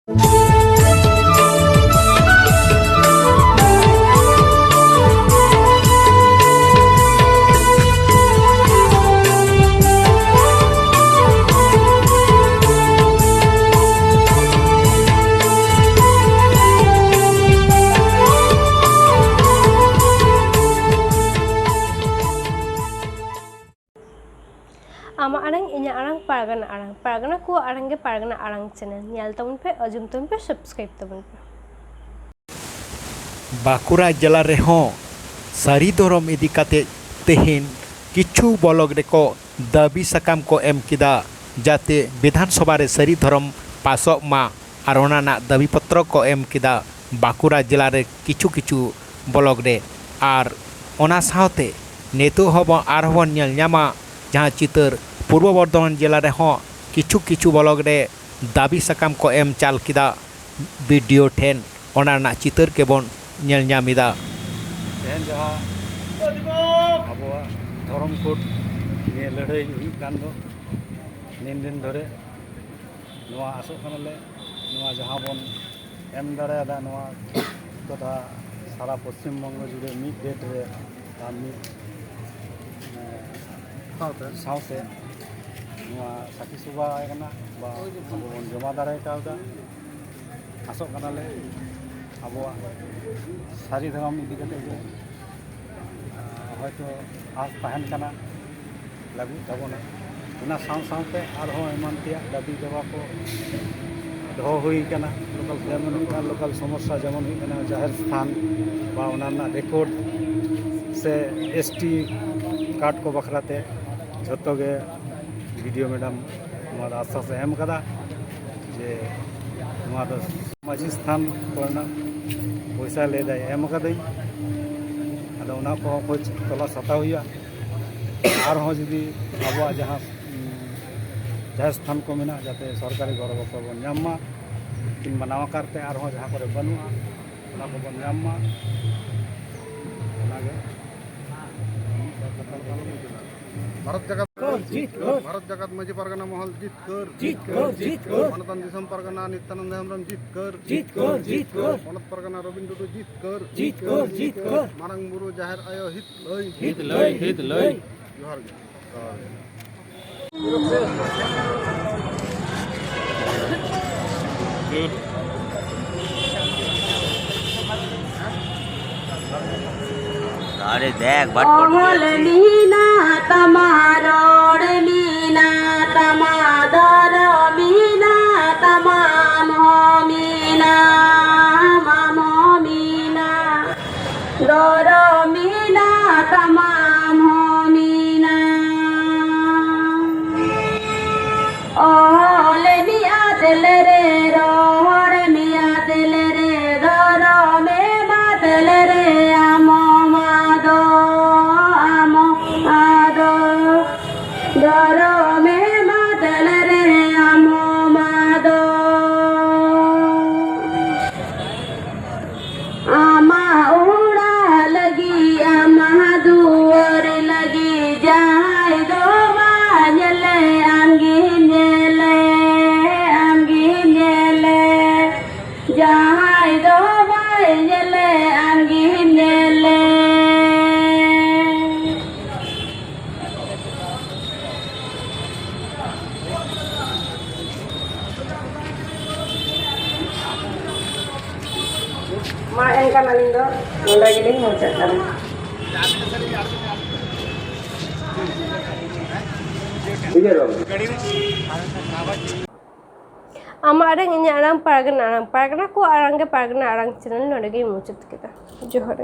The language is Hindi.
Ama arang inya arang paragana ko arang ge paragana arang channel nyal tabun pe ajum tabun pe subscribe tabun pe Bankura जिला रेहों सारी धरम इदी काते तेहेन किछु ब्लॉग रेको दाबी सकाम को एम किदा जाते विधानसभा रे सारी धरम पासोक मा आर ओना दाबी पत्र को एम किदा बांकुड़ा जिला रे किछु किछु ब्लॉग रे आर ओना सावते नेतु हबो आर हबो नेल न्यामा जहां चितर पूर्व बर्धमान जिला रे हों किछु किछु ब्लॉग रे दाबी सकाम को एम चाल किदा वीडियो ठेन ओना ना चितर के बोन नेल न्यामिदा तेहन जहाँ अब धर्म कोड ने लड़ाई हुई कान दो नीन दिन धरे नवा आसो कनले नवा जहाँ बन एम दाड़ा दा नवा तथा सारा पश्चिम बंग जुड़े मिड डेट रे मिड साउथे नवा साखी सुबा आयकना बा बन जमा दाड़ा कावदा आसो कनले अब सारी धर्म इदी कते हयतो आस तहन कना लागू तबना उना सावते आरहों एमान तिया दाबी देवा को दो हुई कना लोकल समस्या जेमन हुई कना जाहिर स्थान बा उना रेकॉर्ड से एसटी कार्ड को बखराते जतो गे वीडियो मैडम हमारा आश्वास एम कदा जे हमारा माझी स्थान कोना पैसा ले जाए एम कदई अदो उना को खोज तला सता हुआ आर हो जुदी अब जहाँ जाहिर स्थान को मेना जाते सरकारी गौरव को बन नामा किंबा नवा करते आर हो जहाँ करे बनुआ उना को बन नामा उनागे भारत जगत मजी परगना महल जीत कर मनतन दिसम परगना नित्यानंद हेम्ब्रम जीत कर मनत परगना रविंद्र टुडू जीत कर मारंग बुरु जाहिर आयो हित लय जोहार गे अरे देख बट मीना तमारोड़ मीना तमादर मीना तमाम हो मीना मामो मीना दर मीना तमाम हो मीना ओले मिया दिल रे रोड़ मिया दिल रे दर में बादल रे आमो दरो में बादल रे आमो मादो आमा उड़ा लगी आमा दुआर लगी जाए दो बाजले आंगी नेले जाए दो बाजले आंगी नेले मा एनkan aling do nolai gini mau cakap ama arang inya arang paragana ko arang ge paragana arang channel node ge muchat kita johar